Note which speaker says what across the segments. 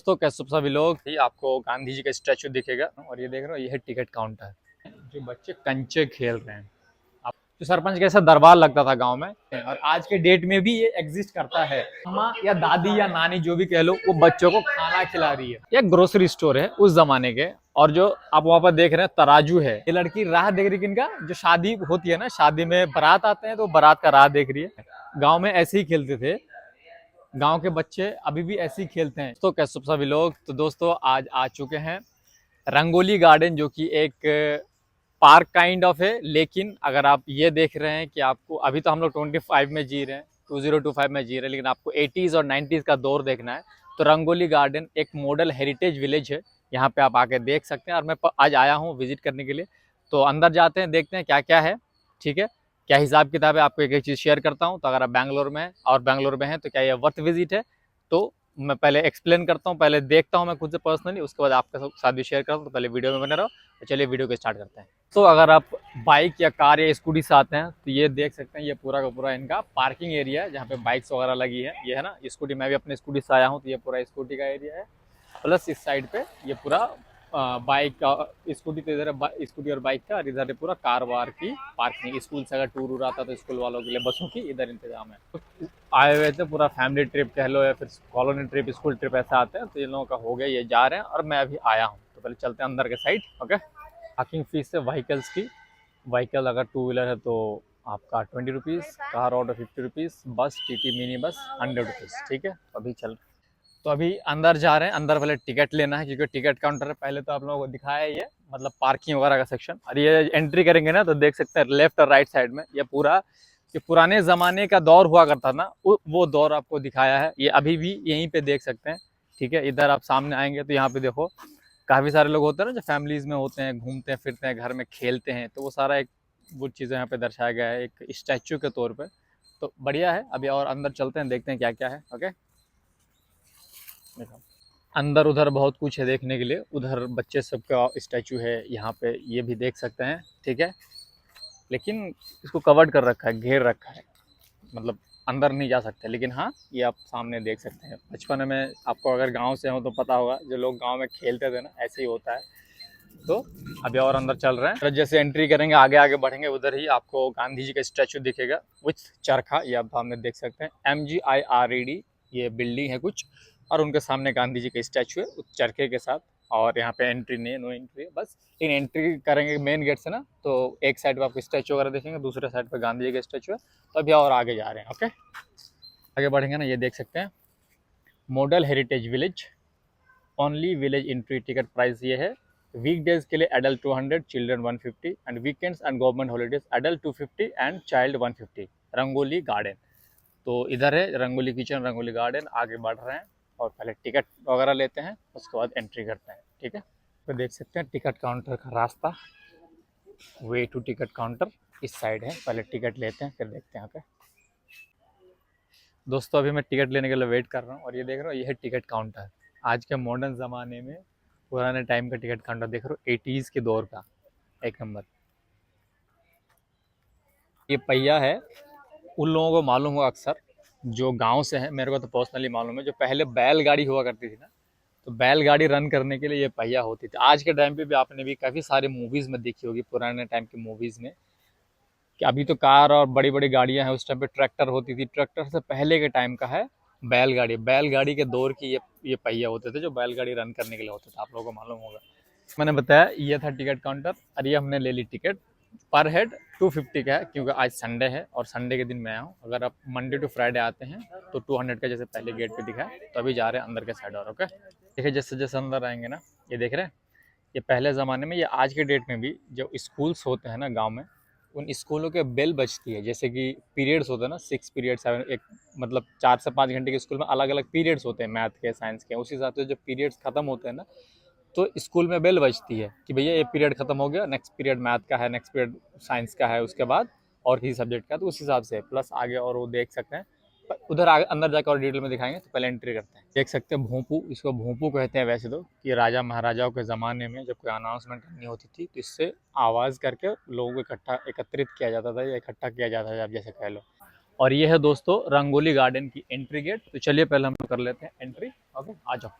Speaker 1: दोस्तों कैसे सभी लोग ही आपको गांधी जी का स्टैचू दिखेगा और ये देख रहे हो, ये है टिकट काउंटर। जो बच्चे कंचे खेल रहे हैं, आप जो सरपंच कैसा दरबार लगता था गांव में, और आज के डेट में भी ये एग्जिस्ट करता है। अम्मा या दादी या नानी जो भी कह लो, वो बच्चों को खाना खिला रही है। ये ग्रोसरी स्टोर है उस जमाने के। और जो आप वहां पर देख रहे हैं तराजू है। ये लड़की राह देख रही है किनका, जो शादी होती है ना, शादी में बारात आते हैं तो बारात का राह देख रही है। गाँव में ऐसे ही खेलते थे, गांव के बच्चे अभी भी ऐसे ही खेलते हैं। तो कैसे सभी लोग, तो दोस्तों आज आ चुके हैं रंगोली गार्डन, जो कि एक पार्क काइंड ऑफ है। लेकिन अगर आप ये देख रहे हैं कि आपको, अभी तो हम लोग 25 में जी रहे हैं, 2025 में जी रहे हैं, लेकिन आपको 80s और 90s का दौर देखना है तो रंगोली गार्डन एक मॉडल हेरिटेज विलेज है। यहाँ पे आप आके देख सकते हैं और मैं आज आया हूँ विजिट करने के लिए। तो अंदर जाते हैं, देखते हैं क्या क्या है, ठीक है, क्या हिसाब किताब है। आपको एक एक चीज़ शेयर करता हूँ। तो अगर आप बैंगलोर में हैं और बैंगलोर में हैं तो क्या ये वर्थ विजिट है, तो मैं पहले एक्सप्लेन करता हूँ, पहले देखता हूँ मैं खुद से पर्सनली, उसके बाद आपके साथ भी शेयर करता हूँ। तो पहले वीडियो में बने रहो। तो चलिए वीडियो को स्टार्ट करते हैं। तो अगर आप बाइक या कार या स्कूटी से आते हैं तो ये देख सकते हैं, ये पूरा का पूरा इनका पार्किंग एरिया है, जहाँ पे बाइक्स वगैरह लगी है। ये है ना स्कूटी, मैं भी अपने स्कूटी से आया हूँ, तो ये पूरा स्कूटी का एरिया है। प्लस इस साइड पे ये पूरा बाइक का, स्कूटी तो इधर है, स्कूटी और बाइक का, और इधर है पूरा कार वार की पार्किंग। स्कूल से अगर टूर उर आता तो स्कूल वालों के लिए बसों की इधर इंतजाम है। तो आए हुए थे, पूरा फैमिली ट्रिप कह लो या फिर कॉलोनी ट्रिप, स्कूल ट्रिप ऐसा आते हैं, तो इन लोगों का हो गया, ये जा रहे हैं और मैं अभी आया हूँ। तो पहले चलते हैं अंदर के साइड। ओके, पार्किंग फीस है व्हीकल्स की। व्हीकल अगर टू व्हीलर है तो आपका 20 रुपीज़, कार ऑर्डर 50 रुपीज़, बस टीटी मिनी बस 100 रुपीज़, ठीक है। अभी चल, तो अभी अंदर जा रहे हैं। अंदर पहले टिकट लेना है क्योंकि टिकट काउंटर है। पहले तो आप लोगों को दिखाया है ये, मतलब पार्किंग वगैरह का सेक्शन। और ये एंट्री करेंगे ना तो देख सकते हैं लेफ्ट और राइट साइड में ये पूरा, जो पुराने ज़माने का दौर हुआ करता ना, वो दौर आपको दिखाया है। ये अभी भी यहीं पे देख सकते हैं, ठीक है। इधर आप सामने आएंगे तो यहाँ पे देखो, काफ़ी सारे लोग होते हैं ना जो फैमिलीज़ में होते हैं, घूमते हैं फिरते हैं, घर में खेलते हैं, तो वो सारा एक वो चीज़ें यहाँ पे दर्शाया गया है एक स्टैचू के तौर पे। तो बढ़िया है। अभी और अंदर चलते हैं, देखते हैं क्या क्या है। ओके, देखो अंदर उधर बहुत कुछ है देखने के लिए। उधर बच्चे सबका स्टैचू है, यहाँ पे ये भी देख सकते हैं, ठीक है। लेकिन इसको कवर्ड कर रखा है, घेर रखा है, मतलब अंदर नहीं जा सकते। लेकिन हाँ, ये आप सामने देख सकते हैं। बचपन में आपको अगर गांव से हो तो पता होगा, जो लोग गांव में खेलते थे ना, ऐसे ही होता है। तो अभी और अंदर चल रहे हैं। जैसे एंट्री करेंगे, आगे आगे बढ़ेंगे, उधर ही आपको गांधी जी का स्टैचू दिखेगा विथ चरखा। ये आप सामने देख सकते हैं, MGIRED ये बिल्डिंग है कुछ, और उनके सामने गांधी जी का स्टैचू है उस चरखे के साथ। और यहाँ पे एंट्री नहीं है, नो एंट्री है बस। लेकिन एंट्री करेंगे मेन गेट से ना, तो एक साइड पे आपको स्टैचू वगैरह देखेंगे, दूसरे साइड पे गांधी जी का स्टैचू है। तो अभी और आगे जा रहे हैं। ओके, आगे बढ़ेंगे ना, ये देख सकते हैं model heritage village. Only village entry ticket price ये है। वीकडेज के लिए adult 200, children 150, and weekends and government holidays adult 250 and child 150। Rangoli garden, तो इधर है रंगोली किचन, रंगोली गार्डन। आगे बढ़ रहे हैं और पहले टिकट वगैरह लेते हैं, उसके बाद एंट्री करते हैं, ठीक है। तो देख सकते हैं टिकट काउंटर का रास्ता, वे टू टिकट काउंटर इस साइड है। पहले टिकट लेते हैं फिर देखते हैं। ओके दोस्तों, अभी मैं टिकट लेने के लिए वेट कर रहा हूँ, और ये देख रहा हूँ, ये है टिकट काउंटर। आज के मॉडर्न ज़माने में पुराने टाइम का टिकट काउंटर देख रहे हो, 80s के दौर का, एक नंबर। ये पहिया है, उन लोगों को मालूम होगा अक्सर, जो गांव से है, मेरे को तो पर्सनली मालूम है, जो पहले बैलगाड़ी हुआ करती थी ना, तो बैलगाड़ी रन करने के लिए ये पहिया होती थी। आज के टाइम पे भी आपने भी काफ़ी सारे मूवीज़ में देखी होगी, पुराने टाइम की मूवीज़ में, कि अभी तो कार और बड़ी बड़ी गाड़ियां हैं, उस टाइम पे ट्रैक्टर होती थी। ट्रैक्टर से पहले के टाइम का है बैलगाड़ी। बैलगाड़ी के दौर की ये पहिया होते थे, जो बैलगाड़ी रन करने के लिए होते थे, आप लोगों को मालूम होगा। मैंने बताया ये था टिकट काउंटर, और ये हमने ले ली टिकट। पर हेड 250 का है, क्योंकि आज संडे है और संडे के दिन मैं आया हूँ। अगर आप मंडे टू फ्राइडे आते हैं तो 200 का, जैसे पहले गेट पे दिखा है। तो अभी जा रहे हैं अंदर के साइड। और ओके, देखिए जैसे जैसे अंदर आएंगे ना, ये देख रहे हैं, ये पहले ज़माने में, ये आज के डेट में भी जो स्कूल्स होते हैं ना गांव में, उन स्कूलों के बेल बजती है। जैसे कि पीरियड्स होते हैं ना, 6 पीरियड 7, एक मतलब 4 से 5 घंटे के स्कूल में अलग अलग पीरियड्स होते हैं, मैथ के, साइंस के। उस हिसाब से जब पीरियड्स खत्म होते हैं ना, तो स्कूल में बेल बजती है कि भैया ये पीरियड खत्म हो गया, नेक्स्ट पीरियड मैथ का है, नेक्स्ट पीरियड साइंस का है, उसके बाद और किसी सब्जेक्ट का। तो उस हिसाब से प्लस आगे और वो देख सकते हैं। उधर आगे अंदर जाकर और डिटेल में दिखाएंगे। तो पहले एंट्री करते हैं। देख सकते हैं भोंपू, इसको भोंपू कहते हैं वैसे तो, कि राजा महाराजाओं के ज़माने में जब कोई अनाउंसमेंट करनी होती थी तो इससे आवाज़ करके लोगों को इकट्ठा एकत्रित किया जाता था, या इकट्ठा किया जाता था, आप जैसे कह लो। और ये है दोस्तों रंगोली गार्डन की एंट्री गेट। तो चलिए पहले हम कर लेते हैं एंट्री। ओके, आ जाओ।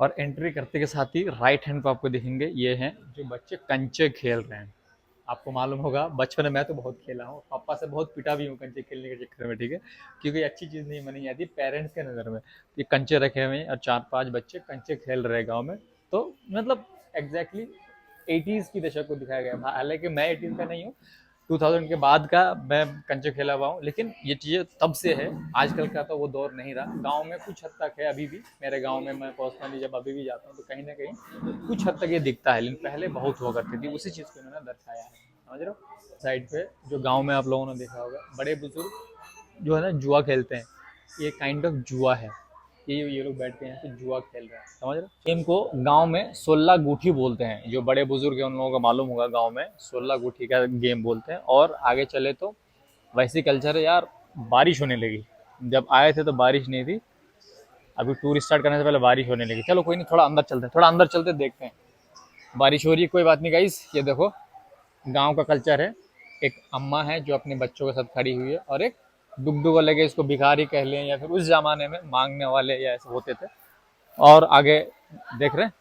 Speaker 1: और एंट्री करते के साथ ही राइट हैंड पे आपको दिखेंगे ये हैं जो बच्चे कंचे खेल रहे हैं। आपको मालूम होगा बचपन में मैं तो बहुत खेला हूँ, पापा से बहुत पिटा भी हूँ कंचे खेलने के चक्कर में, ठीक है, क्योंकि अच्छी चीज़ नहीं मानी जाती पेरेंट्स के नज़र में। ये कंचे रखे हुए हैं और 4-5 बच्चे कंचे खेल रहे हैं गाँव में। तो मतलब एग्जैक्टली 80s की दशक को दिखाया गया है। हालांकि मैं 80s का नहीं हूँ, 2000 के बाद का मैं कंचे खेला हुआ हूँ, लेकिन ये चीज़ें तब से है, आजकल का तो वो दौर नहीं रहा। गांव में कुछ हद तक है अभी भी, मेरे गांव में मैं पर्सनली जब अभी भी जाता हूँ तो कहीं ना कहीं कुछ हद तक ये दिखता है, लेकिन पहले बहुत हुआ करती थी। उसी चीज़ को इन्होंने दर्शाया है, समझ रहे हो। साइड पे जो गाँव में आप लोगों ने देखा होगा बड़े बुजुर्ग जो है ना जुआ खेलते हैं, ये काइंड ऑफ जुआ है। ये लोग बैठ के यहाँ पे जुआ खेल रहे हैं, समझ रहे हो। गेम को गांव में 16 गुठी बोलते हैं, जो बड़े बुजुर्ग हैं उन लोगों को मालूम होगा, गांव में 16 गुठी का गेम बोलते हैं। और आगे चले तो वैसी कल्चर है यार। बारिश होने लगी, जब आए थे तो बारिश नहीं थी, अभी टूर स्टार्ट करने से पहले बारिश होने लगी। चलो कोई नहीं, थोड़ा अंदर चलते हैं, थोड़ा अंदर चलते देखते हैं। बारिश हो रही है, कोई बात नहीं गाइस। ये देखो गांव का कल्चर है, एक अम्मा है जो अपने बच्चों के साथ खड़ी हुई है, और एक डुगडुग वाले के, इसको भिखारी कह लें या फिर उस जमाने में मांगने वाले या ऐसे होते थे। और आगे देख रहे हैं,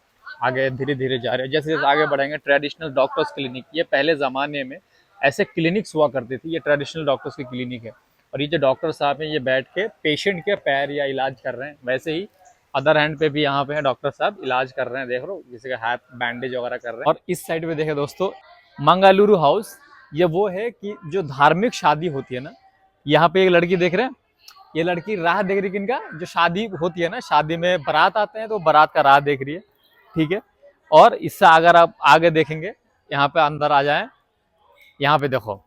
Speaker 1: आगे धीरे धीरे जा रहे हैं, जैसे जैसे आगे बढ़ेंगे। ट्रेडिशनल डॉक्टर्स क्लिनिक, ये पहले ज़माने में ऐसे क्लिनिक्स हुआ करती थी, ये ट्रेडिशनल डॉक्टर्स की क्लिनिक है। और ये जो डॉक्टर साहब हैं ये बैठ के पेशेंट के पैर या इलाज कर रहे हैं। वैसे ही अदर हैंड पे भी यहाँ पे है डॉक्टर साहब इलाज कर रहे हैं, देख लो किसी का हाथ बैंडेज वगैरह कर रहे हैं। और इस साइड पे देखे दोस्तों मंगलुरु हाउस, ये वो है कि जो धार्मिक शादी होती है ना, यहाँ पे एक लड़की देख रहे हैं, ये लड़की राह देख रही है किनका, जो शादी होती है ना, शादी में बारात आते हैं तो बारात का राह देख रही है, ठीक है। और इससे अगर आप आगे देखेंगे, यहाँ पे अंदर आ जाएं, यहाँ पे देखो,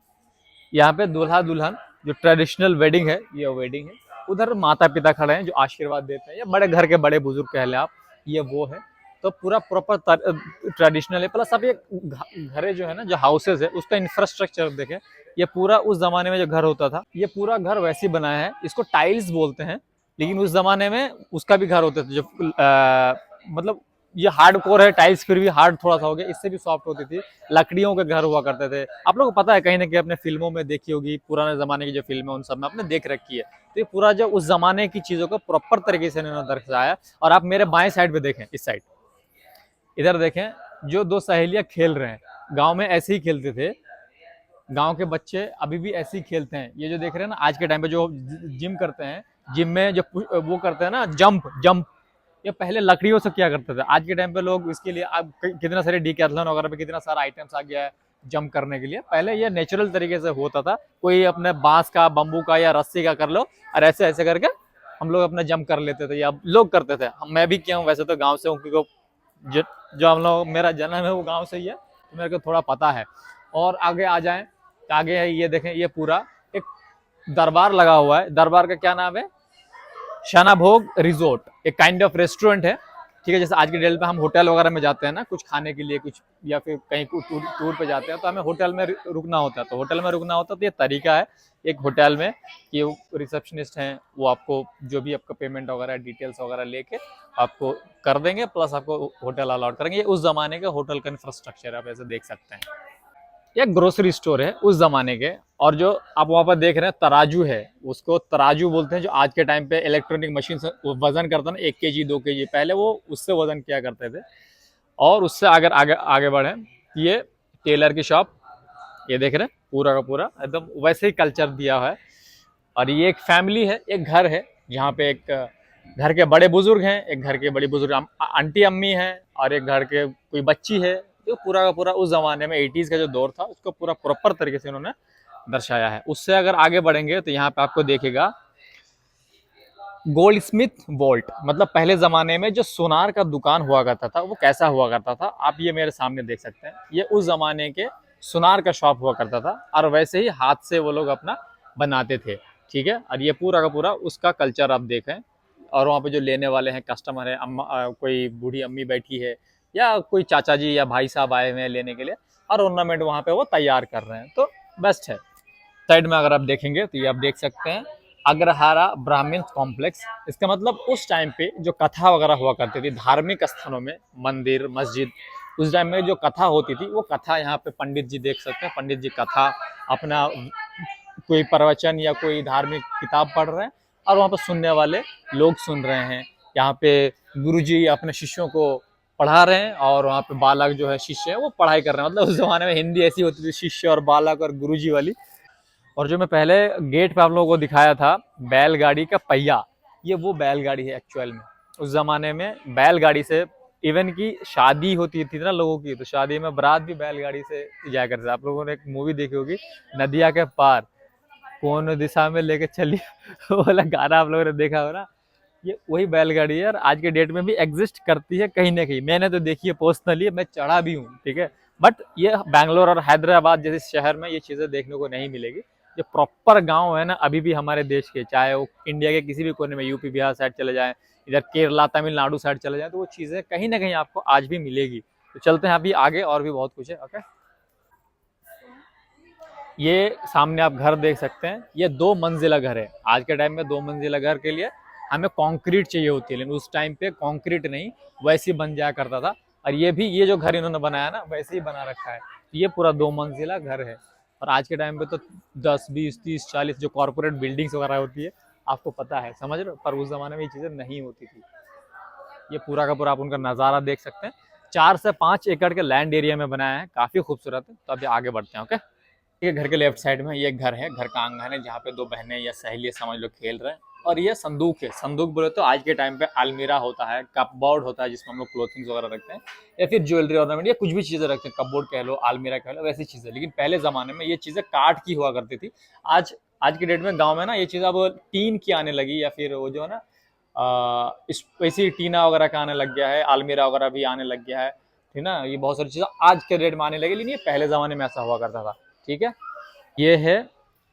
Speaker 1: यहाँ पे दूल्हा दुल्हन जो ट्रेडिशनल वेडिंग है, ये वेडिंग है। उधर माता पिता खड़े हैं जो आशीर्वाद देते हैं, या बड़े घर के बड़े बुजुर्ग कह ले आप, ये वो है। तो पूरा प्रॉपर ट्रेडिशनल है। प्लस आप ये घरे जो है ना, जो हाउसेज है, उसका इंफ्रास्ट्रक्चर देखें, ये पूरा उस जमाने में जो घर होता था, ये पूरा घर वैसे ही बनाया है। इसको टाइल्स बोलते हैं, लेकिन उस जमाने में उसका भी घर होता था जो मतलब ये हार्ड कोर है टाइल्स, फिर भी हार्ड थोड़ा सा हो गया, इससे भी सॉफ्ट होती थी। लकड़ियों के घर हुआ करते थे। आप लोगों को पता है, कहीं ना कहीं अपने फिल्मों में देखी होगी, पुराने जमाने की जो फिल्म है उन सब में आपने देख रखी है। तो ये पूरा जो उस जमाने की चीजों को प्रॉपर तरीके से इन्होंने दर्शाया। और आप मेरे बाएं साइड पे देखें, इस साइड इधर देखें, जो दो सहेलियां खेल रहे हैं, गांव में ऐसे ही खेलते थे। गांव के बच्चे अभी भी ऐसे ही खेलते हैं। ये जो देख रहे हैं ना, आज के टाइम पे जो जिम करते हैं, जिम में जो वो करते हैं ना, जंप जंप, ये पहले लकड़ियों से किया करते थे। आज के टाइम पे लोग इसके लिए अब कितना सारे डिकैथलॉन वगैरह पे कितना सारा आइटम्स आ गया है जंप करने के लिए। पहले ये नेचुरल तरीके से होता था, कोई अपने बांस का, बम्बू का या रस्सी का कर लो, और ऐसे ऐसे करके हम लोग अपना जंप कर लेते थे, या लोग करते थे। मैं भी किया हूँ वैसे तो, गाँव से हूँ, क्योंकि जो हम लोग, मेरा जन्म है वो गाँव से ही है, तो मेरे को थोड़ा पता है। और आगे आ जाए तो आगे है, ये देखें, ये पूरा एक दरबार लगा हुआ है। दरबार का क्या नाम है? शानाभोग रिजोर्ट, एक काइंड ऑफ रेस्टोरेंट है, ठीक है। जैसे आज के डेट पे हम होटल वगैरह में जाते हैं ना, कुछ खाने के लिए, कुछ या फिर कहीं टूर पे जाते हैं, तो हमें होटल में रुकना होता है। तो होटल में रुकना होता है, तो ये तरीका है एक होटल में कि रिसेप्शनिस्ट हैं, वो आपको जो भी आपका पेमेंट वगैरह डिटेल्स वगैरह लेके आपको कर देंगे, प्लस आपको होटल अलाउड करेंगे। ये उस जमाने के होटल का इंफ्रास्ट्रक्चर आप ऐसे देख सकते हैं। ये ग्रोसरी स्टोर है उस जमाने के। और जो आप वहाँ पर देख रहे हैं तराजू है, उसको तराजू बोलते हैं, जो आज के टाइम पे इलेक्ट्रॉनिक मशीन से वजन करता है ना, 1 kg 2 kg, पहले वो उससे वजन किया करते थे। और उससे अगर आगे आगे बढ़े, ये टेलर की शॉप, ये देख रहे हैं पूरा का पूरा एकदम वैसे ही कल्चर दिया हुआ है। और ये एक फैमिली है, एक घर है, जहाँ पे एक घर के बड़े बुजुर्ग हैं, एक घर के बड़ी बुजुर्ग आंटी अम्मी हैं, और एक घर के कोई बच्ची है। जो पूरा का पूरा उस जमाने में 80s का जो दौर था, उसको पूरा प्रॉपर तरीके से उन्होंने दर्शाया है। उससे अगर आगे बढ़ेंगे तो यहाँ पे आपको देखेगा गोल्ड स्मिथ वॉल्ट, मतलब पहले जमाने में जो सोनार का दुकान हुआ करता था वो कैसा हुआ करता था, आप ये मेरे सामने देख सकते हैं। ये उस जमाने के सोनार का शॉप हुआ करता था, और वैसे ही हाथ से वो लोग अपना बनाते थे, ठीक है। और ये पूरा का पूरा उसका कल्चर आप देखें। और वहाँ पे जो लेने वाले हैं कस्टमर है, कोई बूढ़ी अम्मी बैठी है, या कोई चाचा जी या भाई साहब आए हुए हैं लेने के लिए, और ऑर्नामेंट वहाँ पे वो तैयार कर रहे हैं, तो बेस्ट है। साइड में अगर आप देखेंगे तो ये आप देख सकते हैं अग्रहारा ब्राह्मण कॉम्प्लेक्स। इसका मतलब उस टाइम पे जो कथा वगैरह हुआ करती थी धार्मिक स्थानों में, मंदिर मस्जिद, उस टाइम में जो कथा होती थी, वो कथा यहाँ पे पंडित जी देख सकते हैं। पंडित जी कथा अपना कोई प्रवचन या कोई धार्मिक किताब पढ़ रहे हैं, और वहाँ पर सुनने वाले लोग सुन रहे हैं। यहाँ पे गुरुजी अपने शिष्यों को पढ़ा रहे हैं और वहाँ पे बालक जो है शिष्य है वो पढ़ाई कर रहे हैं। मतलब उस जमाने में हिंदी ऐसी होती थी, शिष्य और बालक और गुरुजी वाली। और जो मैं पहले गेट पे आप लोगों को दिखाया था बैलगाड़ी का पहिया, ये वो बैलगाड़ी है एक्चुअल में। उस जमाने में बैलगाड़ी से इवन की शादी होती थी ना लोगों की, तो शादी में बारात भी बैलगाड़ी से जाया करते थे। आप लोगों ने एक मूवी देखी होगी नदिया के पार, कौन दिशा में लेके चली वो वाला गाना आप लोगों ने देखा हो ना, ये वही बैलगाड़ी है। और आज के डेट में भी एग्जिस्ट करती है कहीं ना कहीं। मैंने तो देखी है पर्सनली, मैं चढ़ा भी हूँ, ठीक है। बट ये बैंगलोर और हैदराबाद जैसे शहर में ये चीज़ें देखने को नहीं मिलेगी। जो प्रॉपर गांव है ना अभी भी हमारे देश के, चाहे वो इंडिया के किसी भी कोने में, यूपी बिहार साइड चले जाएं, इधर केरला तमिलनाडु साइड चले जाएं, तो वो चीज़ें कहीं ना कहीं आपको आज भी मिलेगी। तो चलते हैं अभी आगे, और भी बहुत कुछ है। ओके, ये सामने आप घर देख सकते हैं, ये 2 मंजिला घर है। आज के टाइम में 2 मंजिला घर के लिए हमें कंक्रीट चाहिए होती है, लेकिन उस टाइम पे कंक्रीट नहीं, वैसे ही बन जाया करता था। और ये भी, ये जो घर इन्होंने बनाया ना वैसे ही बना रखा है। ये पूरा 2 मंजिला घर है। और आज के टाइम पे तो 10, 20, 30, 40 जो कॉर्पोरेट बिल्डिंग्स वगैरह होती है, आपको पता है, समझ रहे हो। पर उस जमाने में ये चीज़ें नहीं होती थी। ये पूरा का पूरा आप उनका नज़ारा देख सकते हैं। 4 से 5 एकड़ के लैंड एरिया में बनाया है, काफ़ी खूबसूरत है। तो अभी आगे बढ़ते हैं। ओके, ये घर के लेफ्ट साइड में ये एक घर है, घर का आंगन है, जहाँ पे 2 बहनें या सहेलियां समझ लो खेल रहे हैं। और ये संदूक है। संदूक बोले तो आज के टाइम पे अलमीरा होता है, कपबोर्ड होता है जिसमें हम लोग क्लोथिंग्स वगैरह रखते हैं, या फिर ज्वेलरी ऑर्नामेंट या कुछ भी चीज़ें रखते हैं, कपबोर्ड कह लो, अलमीरा कह लो, वैसी चीज़ें। लेकिन पहले ज़माने में ये चीज़ें काठ की हुआ करती थी। आज आज के डेट में गाँव में ना ये चीज़ अब टीन की आने लगी, या फिर वो जो है ना वैसी टीना वगैरह का आने लग गया है, अलमीरा वगैरह भी आने लग गया है, ठीक ना। ये बहुत सारी चीज़ें आज के डेट में आने लगी, लेकिन ये पहले ज़माने में ऐसा हुआ करता था, ठीक है। ये है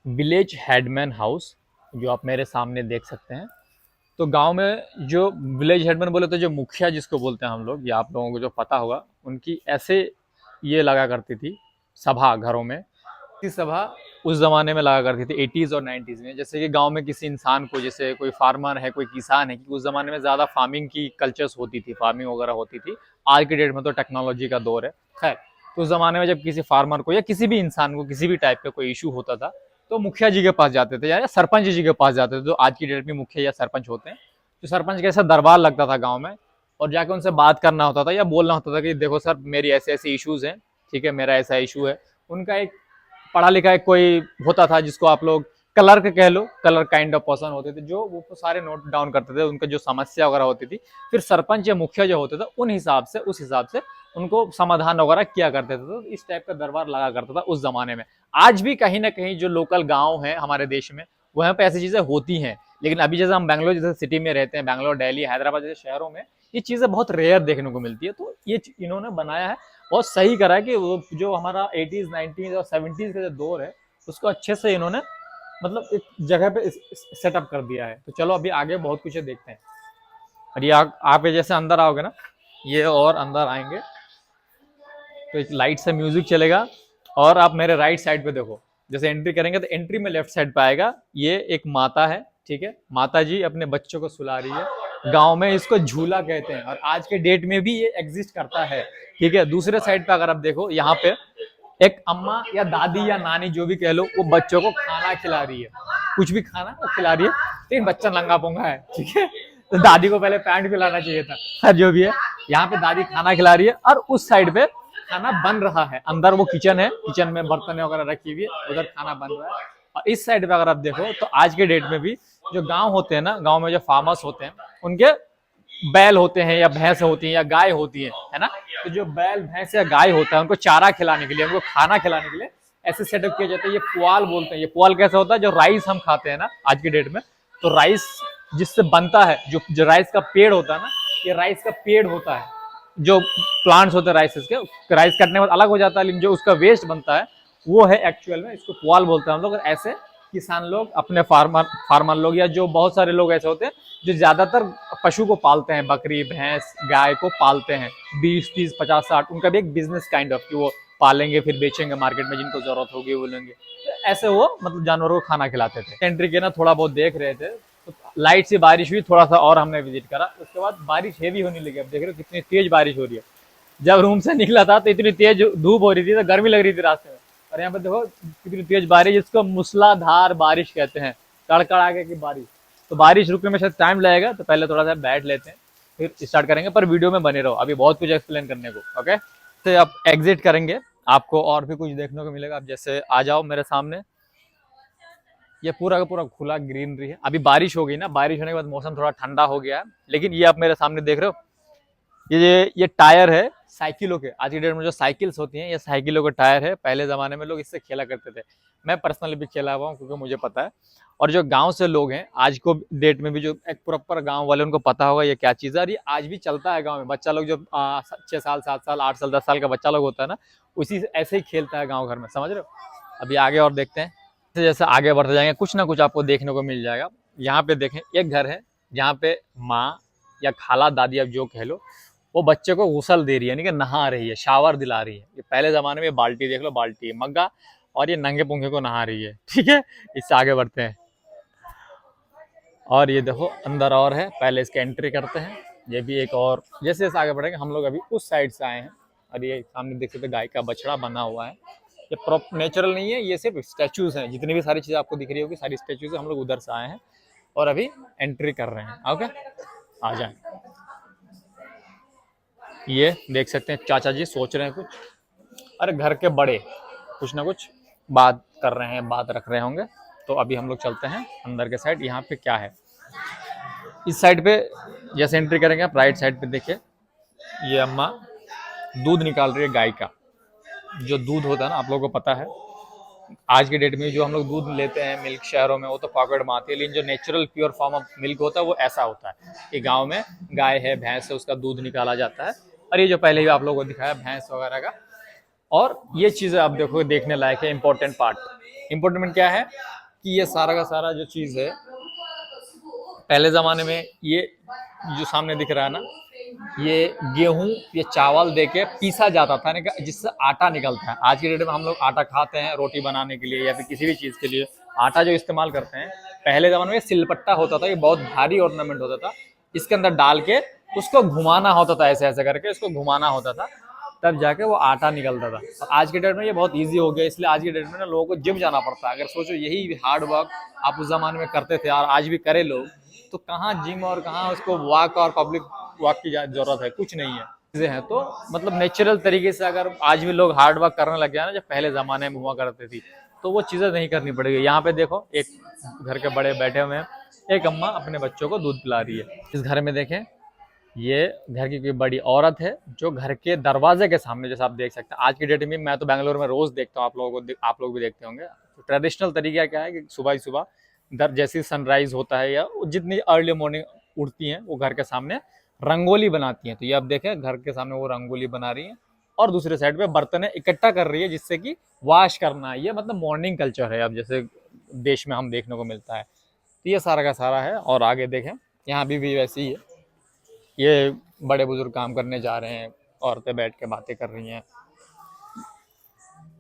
Speaker 1: विलेज हेडमैन हाउस, जो आप मेरे सामने देख सकते हैं। तो गांव में जो विलेज हेडमैन बोले तो जो मुखिया जिसको बोलते हैं हम लोग, या आप लोगों को जो पता होगा, उनकी ऐसे ये लगा करती थी सभा घरों में। की सभा उस जमाने में लगा करती थी 80s और 90s में। जैसे कि गांव में किसी इंसान को, जैसे कोई फार्मर है, कोई किसान है, कि उस जमाने में ज़्यादा फार्मिंग की कल्चर्स होती थी, फार्मिंग वगैरह होती थी। आज के डेट में तो टेक्नोलॉजी का दौर है, खैर। तो उस जमाने में जब किसी फार्मर को या किसी भी इंसान को किसी भी टाइप का कोई इशू होता था, तो मुखिया जी के पास जाते थे या सरपंच जी के पास जाते थे, तो आज की डेट में मुखिया या सरपंच होते हैं। तो सरपंच का ऐसा दरबार लगता था गाँव में, और जाके उनसे बात करना होता था या बोलना होता था कि देखो सर, मेरी ऐसे ऐसे इशूज़ हैं, ठीक है, मेरा ऐसा इशू है। उनका एक पढ़ा लिखा एक कोई होता था, जिसको आप लोग क्लर्क कह लो, कलर काइंड ऑफ पर्सन होते थे, जो वो सारे नोट डाउन करते थे, उनका जो समस्या वगैरह होती थी। फिर सरपंच या मुखिया जो होते थे, उस हिसाब से उनको समाधान वगैरह किया करते थे। तो इस टाइप का दरबार लगा करता था उस जमाने में। आज भी कहीं ना कहीं जो लोकल गाँव है हमारे देश में, वहाँ पे ऐसी चीजें होती हैं। लेकिन अभी जैसे हम बैंगलोर जैसे सिटी में रहते हैं, बैंगलोर, दिल्ली, हैदराबाद जैसे शहरों में ये चीजें बहुत रेयर देखने को मिलती है। तो ये इन्होंने बनाया है, बहुत सही करा है कि वो जो हमारा 80s, 90s और 70s का जो दौर है, उसको अच्छे से इन्होंने मतलब एक जगह पे सेटअप कर दिया है। तो चलो अभी आगे बहुत कुछ है, देखते हैं। और ये आप जैसे अंदर आओगे ना, ये और अंदर आएंगे तो एक लाइट से म्यूजिक चलेगा। और आप मेरे राइट साइड पे देखो, जैसे एंट्री करेंगे तो एंट्री में लेफ्ट साइड पे आएगा, ये एक माता है, ठीक है। माता जी अपने बच्चों को सुला रही है। गांव में इसको झूला कहते हैं, और आज के डेट में भी ये एग्जिस्ट करता है, ठीक है। दूसरे साइड पे अगर आप देखो, यहाँ पे एक अम्मा या दादी या नानी जो भी कह लो, वो बच्चों को खाना खिला रही है, कुछ भी खाना वो खिला रही है। लेकिन बच्चा नंगा पोंगा है, ठीक है, तो दादी को पहले पैंट खिलाना चाहिए था। खैर जो भी है, यहाँ पे दादी खाना खिला रही है, और उस साइड पे खाना बन रहा है। अंदर वो किचन है, किचन में बर्तन वगैरह रखी हुई है, उधर खाना बन रहा है। और इस साइड पे अगर आप देखो तो आज के डेट में भी जो गांव होते हैं ना, गांव में जो फार्मर्स होते हैं, उनके बैल होते हैं या भैंस होती हैं या गाय होती है ना। तो जो बैल, भैंस या गाय होता है, उनको चारा खिलाने के लिए, उनको खाना खिलाने के लिए ऐसे सेटअप किया जाता है। ये पुआल बोलते हैं। ये पुआल कैसा होता है, जो राइस हम खाते हैं ना आज की डेट में, तो राइस जिससे बनता है, जो राइस का पेड़ होता है ना, ये राइस का पेड़ होता है। जो प्लांट्स होते हैं राइस के, राइस कटने के बाद अलग हो जाता है, लेकिन जो उसका वेस्ट बनता है वो है एक्चुअल में, इसको पुआल बोलते हैं हम लोग। और ऐसे किसान लोग, अपने फार्मर लोग, या जो बहुत सारे लोग ऐसे होते हैं जो ज्यादातर पशु को पालते हैं, बकरी, भैंस, गाय को पालते हैं, 20, 30, 50, 60, उनका भी एक बिजनेस काइंड ऑफ, कि वो पालेंगे फिर बेचेंगे मार्केट में, जिनको जरूरत होगी वो लेंगे। तो ऐसे वो मतलब जानवरों को खाना खिलाते थे। एंट्री के ना थोड़ा बहुत देख रहे थे, तो लाइट से बारिश हुई, थोड़ा सा और हमने विजिट करा। उसके बाद बारिश हेवी होने लगी। अब देख रहे हो कितनी तेज बारिश हो रही है। जब रूम से निकला था तो इतनी तेज धूप हो रही थी, तो गर्मी लग रही थी रास्ते में। और यहाँ पे देखो कितनी तेज बारिश, जिसको मूसलाधार बारिश कहते हैं, कड़कड़ाके की बारिश। तो बारिश रुकने में शायद टाइम लगेगा, तो पहले थोड़ा सा बैठ लेते हैं फिर स्टार्ट करेंगे, पर वीडियो में बने रहो, अभी बहुत कुछ एक्सप्लेन करने को। ओके, तो आप एग्जिट करेंगे, आपको और भी कुछ देखने को मिलेगा। आप जैसे आ जाओ मेरे सामने, ये पूरा का पूरा खुला ग्रीनरी है। अभी बारिश हो गई ना, बारिश होने के बाद मौसम थोड़ा ठंडा हो गया है, लेकिन ये आप मेरे सामने देख रहे हो, ये टायर है साइकिलों के। आज की डेट में जो साइकिल्स होती हैं, ये साइकिलों के टायर है। पहले ज़माने में लोग इससे खेला करते थे, मैं पर्सनली भी खेला हुआ हूँ क्योंकि मुझे पता है। और जो गांव से लोग हैं आज को डेट में भी, जो एक प्रॉपर गांव वाले, उनको पता होगा ये क्या चीज़ है, और ये आज भी चलता है गाँव में। बच्चा लोग जो 6 साल 7 साल 8 साल 10 साल का बच्चा लोग होता है ना, उसी से ऐसे ही खेलता है गाँव घर में, समझ रहे हो। अभी आगे और देखते हैं, जैसे जैसे आगे बढ़ते जाएंगे कुछ ना कुछ आपको देखने को मिल जाएगा। यहाँ पे देखें, एक घर है जहाँ पे माँ या खाला दादी, अब जो कह लो, वो बच्चे को गुसल दे रही है, यानी कि नहा रही है, शावर दिला रही है। ये पहले ज़माने में बाल्टी देख लो, बाल्टी मग्गा, और ये नंगे पुंगे को नहा रही है, ठीक है। इससे आगे बढ़ते हैं, और ये देखो अंदर और है, पहले इसके एंट्री करते हैं। ये भी एक और, जैसे जैसे आगे बढ़ेंगे, हम लोग अभी उस साइड से आए हैं, और ये सामने देख सकते गाय का बछड़ा बना हुआ है। ये प्रॉप नेचुरल नहीं है, ये सिर्फ स्टैचूज हैं। जितनी भी सारी चीज़ें आपको दिख रही होगी, सारी स्टैचूज हैं। हम लोग उधर से आए हैं और अभी एंट्री कर रहे हैं। ओके, आ जाए। ये देख सकते हैं चाचा जी सोच रहे हैं कुछ, अरे घर के बड़े कुछ ना कुछ बात कर रहे हैं, बात रख रहे होंगे। तो अभी हम लोग चलते हैं अंदर के साइड। यहाँ पे क्या है, इस साइड पे जैसे एंट्री करेंगे आप, राइट साइड पे देखिए, ये अम्मा दूध निकाल रही है गाय का। जो दूध होता है ना, आप लोगों को पता है, आज के डेट में जो हम लोग दूध लेते हैं मिल्क शहरों में, वो तो पॉकेट में आती है, लेकिन जो natural pure form of milk होता है वो ऐसा होता है कि गांव में गाय है, भैंस है, उसका दूध निकाला जाता है। और ये जो पहले ही आप लोगों को दिखाया भैंस वगैरह का, और ये चीज़ें आप देखो देखने लायक है। इंपॉर्टेंट पार्ट, इंपॉर्टेंट क्या है कि ये सारा का सारा जो चीज़ है, पहले ज़माने में ये जो सामने दिख रहा है ना, ये गेहूं, ये चावल देके पीसा जाता था, जिससे आटा निकलता है। आज की डेट में हम लोग आटा खाते हैं रोटी बनाने के लिए या फिर किसी भी चीज़ के लिए। आटा जो इस्तेमाल करते हैं, पहले ज़माने में सिलपट्टा होता था, ये बहुत भारी ऑर्नामेंट होता था, इसके अंदर डाल के उसको घुमाना होता था, ऐसे ऐसे करके इसको घुमाना होता था, तब जाके वो आटा निकलता था। तो आज के डेट में ये बहुत ईजी हो गया, इसलिए आज के डेट में ना लोगों को जिम जाना पड़ता है। अगर सोचो यही हार्ड वर्क आप उस जमाने में करते थे और आज भी करे लोग, तो कहाँ जिम और कहाँ उसको वॉक और पब्लिक वॉक की जरूरत है, कुछ नहीं है चीजें हैं। तो मतलब नेचुरल तरीके से अगर आज भी लोग हार्ड वर्क करने लग गया ना, जब पहले जमाने में हुआ करते थी, तो वो चीजें नहीं करनी पड़ेगी। यहाँ पे देखो एक घर के बड़े बैठे हुए हैं, एक अम्मा अपने बच्चों को दूध पिला रही है। इस घर में देखें, ये घर की कोई बड़ी औरत है जो घर के दरवाजे के सामने, जैसे आप देख सकते हैं, आज की डेट में मैं तो बैंगलोर में रोज देखता हूँ, आप लोगों को, आप लोग भी देखते होंगे। तो ट्रेडिशनल तरीका क्या है कि सुबह ही सुबह जैसे सनराइज होता है या जितनी अर्ली मॉर्निंग उठती हैं, वो घर के सामने रंगोली बनाती हैं। तो ये आप देखें घर के सामने वो रंगोली बना रही हैं, और दूसरे साइड पे बर्तन इकट्ठा कर रही है, जिससे कि वॉश करना है। ये मतलब मॉर्निंग कल्चर है, अब जैसे देश में हम देखने को मिलता है। तो ये सारा का सारा है। और आगे देखें, यहाँ भी वैसे ही है, ये बड़े बुजुर्ग काम करने जा रहे हैं, औरतें बैठ के बातें कर रही हैं।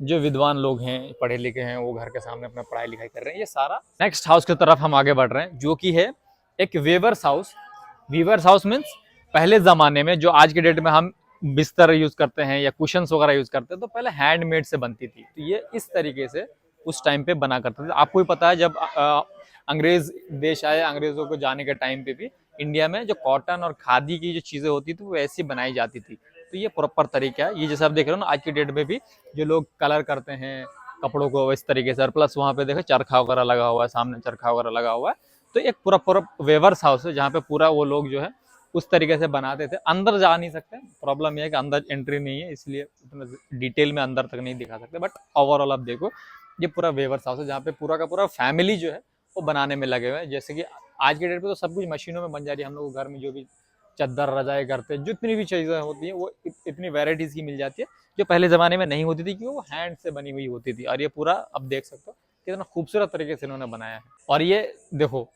Speaker 1: जो विद्वान लोग हैं, पढ़े लिखे हैं, वो घर के सामने अपना पढ़ाई लिखाई कर रहे हैं। ये सारा नेक्स्ट हाउस की तरफ हम आगे बढ़ रहे हैं, जो कि है एक weavers house. Weavers house means पहले ज़माने में जो आज के डेट में हम बिस्तर यूज़ करते हैं या कुशन्स वगैरह यूज़ करते हैं, तो पहले हैंडमेड से बनती थी। तो ये इस तरीके से उस टाइम पे बना करते थे। आपको भी पता है, जब अंग्रेज देश आए, अंग्रेज़ों को जाने के टाइम पे भी इंडिया में जो कॉटन और खादी की जो चीज़ें होती थी, वो ऐसी बनाई जाती थी। तो ये प्रॉपर तरीका है। ये जैसे आप देख रहे हो ना, आज की डेट में भी जो लोग कलर करते हैं कपड़ों को इस तरीके से, और प्लस वहाँ पे देखो चरखा वगैरह लगा हुआ है, सामने चरखा वगैरह लगा हुआ है। तो एक पूरा पूरा वेवर्स हाउस है, जहाँ पे पूरा वो लोग जो है उस तरीके से बनाते थे। अंदर जा नहीं सकते, प्रॉब्लम ये है कि अंदर एंट्री नहीं है, इसलिए उतना डिटेल में अंदर तक नहीं दिखा सकते। बट ओवरऑल आप देखो, ये पूरा वेवर्स हाउस है, जहाँ पे पूरा का पूरा फैमिली जो है वो बनाने में लगे हुए हैं। जैसे कि आज के डेट पे तो सब कुछ मशीनों में बन जा रही है। हम लोग घर में जो भी चद्दर रजाई करते हैं, जितनी भी चीज़ें होती हैं, वो इतनी वेराइटीज़ की मिल जाती है, जो पहले ज़माने में नहीं होती थी, क्योंकि वो हैंड से बनी हुई होती थी। और ये पूरा अब देख सकते हो कितना खूबसूरत तरीके से इन्होंने बनाया है। और ये देखो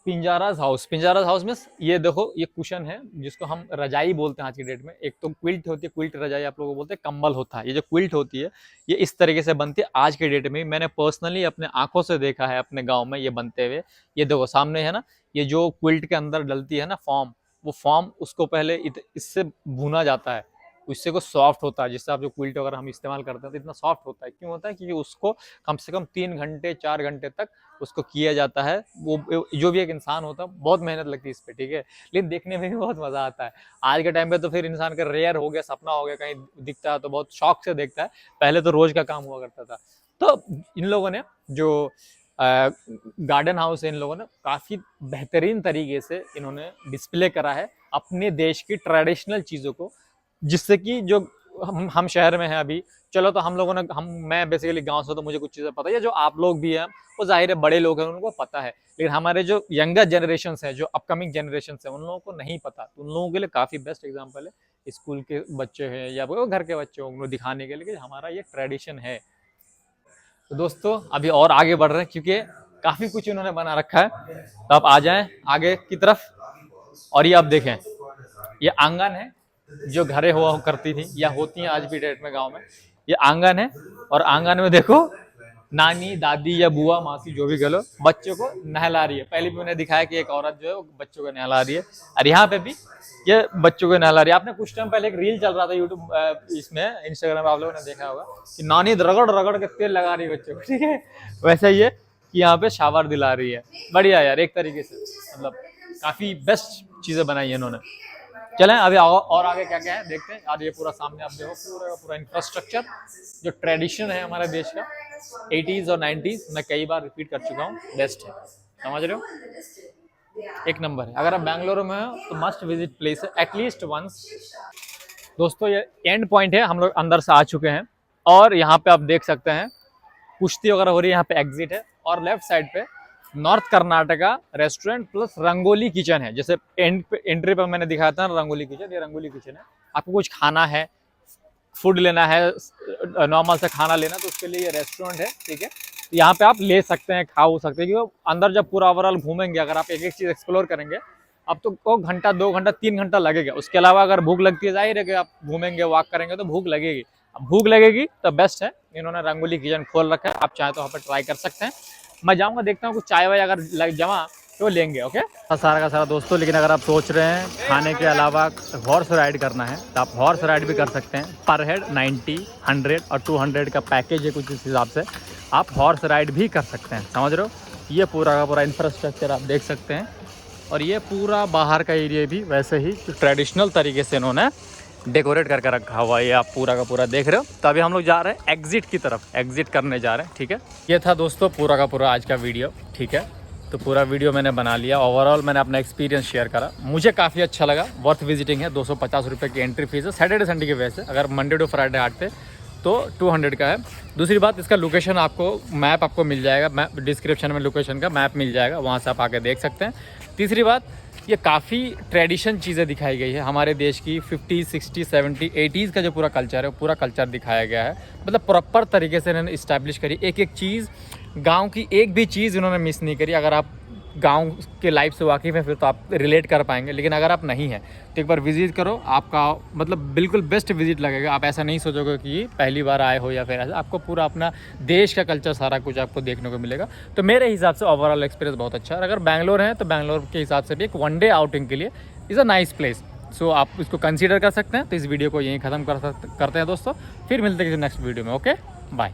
Speaker 1: पिंजाराज हाउस, पिंजाराज हाउस में ये देखो, ये कुशन है जिसको हम रजाई बोलते हैं आज की डेट में। एक तो क्विल्ट होती है, क्विल्ट रजाई आप लोगों को बोलते हैं, कंबल होता है। ये जो क्विल्ट होती है, ये इस तरीके से बनती है आज के डेट में। मैंने पर्सनली अपने आंखों से देखा है अपने गांव में ये बनते हुए। ये देखो सामने है ना, ये जो क्विल्ट के अंदर डलती है ना फॉर्म, वो फॉर्म उसको पहले इससे भुना जाता है, उससे को सॉफ्ट होता है, जिससे आप जो क्विल्ट वगैरह हम इस्तेमाल करते हैं तो इतना सॉफ्ट होता है। क्यों होता है? क्योंकि उसको कम से कम 3 घंटे 4 घंटे तक उसको किया जाता है। वो जो भी एक इंसान होता है बहुत मेहनत लगती है इस पे, ठीक है, लेकिन देखने में भी बहुत मजा आता है। आज के टाइम पे तो फिर इंसान का रेयर हो गया, सपना हो गया, कहीं दिखता है तो बहुत शौक से देखता है, पहले तो रोज का काम हुआ करता था। तो इन लोगों ने जो गार्डन हाउस है, इन लोगों ने काफी बेहतरीन तरीके से इन्होंने डिस्प्ले करा है अपने देश की ट्रेडिशनल चीजों को, जिससे कि जो हम शहर में हैं अभी, चलो तो हम लोगों ने मैं बेसिकली गांव से, तो मुझे कुछ चीजें पता है, जो आप लोग भी हैं वो जाहिर है बड़े लोग हैं उनको पता है, लेकिन हमारे जो यंगर जनरेशन है, जो अपकमिंग जनरेशन है, उन लोगों को नहीं पता। तो उन लोगों के लिए काफी बेस्ट एग्जाम्पल है, स्कूल के बच्चे हैं या वो घर के बच्चे होंगे, दिखाने के लिए कि हमारा ये ट्रेडिशन है। तो दोस्तों अभी और आगे बढ़ रहे हैं क्योंकि काफी कुछ इन्होंने बना रखा है, तो आप आ जाएं आगे की तरफ। और ये आप देखें, ये आंगन है जो घरे हुआ करती थी या होती हैं आज भी डेट में गांव में। ये आंगन है और आंगन में देखो नानी दादी या बुआ मासी जो भी कह लो बच्चों को नहला रही है। पहले भी मैंने दिखाया कि एक औरत जो है वो बच्चों को नहला रही है, और यहाँ पे भी ये बच्चों को नहला रही है। आपने कुछ टाइम पहले एक रील चल रहा था यूट्यूब इसमें इंस्टाग्राम में, आप लोगों ने देखा होगा कि नानी रगड़ रगड़ के तेल लगा रही है बच्चों को, ठीक है, वैसा ही है कि यहाँ पे शावर दिला रही है। बढ़िया यार, एक तरीके से मतलब काफी बेस्ट चीजें बनाई है इन्होंने। चलें अभी और आगे क्या क्या है देखते हैं। आज ये पूरा सामने आप देखो, पूरा का पूरा इंफ्रास्ट्रक्चर जो ट्रेडिशन है हमारे देश का 80s और 90s, मैं कई बार रिपीट कर चुका हूँ, बेस्ट है, समझ रहे हो, एक नंबर है। अगर आप बेंगलुरु में हो तो मस्ट विजिट प्लेस है एटलीस्ट वंस। दोस्तों ये एंड पॉइंट है, हम लोग अंदर से आ चुके हैं और यहाँ पे आप देख सकते हैं कुश्ती वगैरह हो रही है, यहाँ पे एग्जिट है, और लेफ्ट साइड पे north Karnataka restaurant plus rangoli kitchen है। जैसे एंट्री पर मैंने दिखाया था रंगोली किचन, ये रंगोली किचन है। आपको कुछ खाना है, फूड लेना है, नॉर्मल से खाना लेना, तो उसके लिए ये रेस्टोरेंट है, ठीक है, यहाँ पे आप ले सकते हैं, खा हो सकते हैं। क्योंकि अंदर जब पूरा ओवरऑल घूमेंगे, अगर आप एक एक चीज एक्सप्लोर करेंगे, अब तो घंटा 2 घंटा 3 घंटा लगेगा। उसके अलावा अगर भूख लगती है, जाहिर है कि आप घूमेंगे वॉक करेंगे तो भूख लगेगी। अब भूख लगेगी तो बेस्ट है, इन्होंने रंगोली किचन खोल रखा है, आप चाहे तो वहाँ पर ट्राई कर सकते हैं। मैं जाऊँगा, देखता हूँ कुछ चाय वाय अगर जमा तो लेंगे। ओके सारा का सारा दोस्तों, लेकिन अगर आप सोच रहे हैं खाने के अलावा हॉर्स राइड करना है तो आप हॉर्स राइड भी कर सकते हैं। पर हेड 90, 100 और 200 का पैकेज है कुछ इस हिसाब से, आप हॉर्स राइड भी कर सकते हैं, समझ रहे हो। ये पूरा का पूरा इंफ्रास्ट्रक्चर आप देख सकते हैं, और ये पूरा बाहर का एरिया भी वैसे ही ट्रेडिशनल तरीके से इन्होंने डेकोरेट करके रखा हुआ है। ये आप पूरा का पूरा देख रहे हो। तो अभी हम लोग जा रहे हैं एग्जिट की तरफ, एग्जिट करने जा रहे हैं, ठीक है। ये था दोस्तों पूरा का पूरा आज का वीडियो, ठीक है। तो पूरा वीडियो मैंने बना लिया, ओवरऑल मैंने अपना एक्सपीरियंस शेयर करा, मुझे काफ़ी अच्छा लगा, वर्थ विजिटिंग है। 250 रुपये की एंट्री फीस है सैटरडे संडे की वजह से। अगर मंडे टू फ्राइडे आते तो 200 का है। दूसरी बात, इसका लोकेशन आपको मैप आपको मिल जाएगा, मैप डिस्क्रिप्शन में लोकेशन का मैप मिल जाएगा, वहाँ से आप आके देख सकते हैं। तीसरी बात, ये काफ़ी ट्रेडिशन चीज़ें दिखाई गई है हमारे देश की, 50, 60, 70, 80s का जो पूरा कल्चर है, पूरा कल्चर दिखाया गया है। मतलब प्रॉपर तरीके से इन्होंने इस्टेब्लिश करी, एक एक चीज़, गांव की एक भी चीज़ इन्होंने मिस नहीं करी। अगर आप गांव के लाइफ से वाकिफ़ हैं फिर तो आप रिलेट कर पाएंगे, लेकिन अगर आप नहीं हैं तो एक बार विजिट करो, आपका मतलब बिल्कुल बेस्ट विजिट लगेगा। आप ऐसा नहीं सोचोगे कि पहली बार आए हो या फिर ऐसा, आपको पूरा अपना देश का कल्चर सारा कुछ आपको देखने को मिलेगा। तो मेरे हिसाब से ओवरऑल एक्सपीरियंस बहुत अच्छा है। अगर बैंगलोर है तो बैंगलोर के हिसाब से भी एक वन डे आउटिंग के लिए इज़ अ नाइस प्लेस, सो आप इसको कंसीडर कर सकते हैं। तो इस वीडियो को यहीं ख़त्म करते हैं दोस्तों, फिर मिलते हैं किसी नेक्स्ट वीडियो में। Okay bye.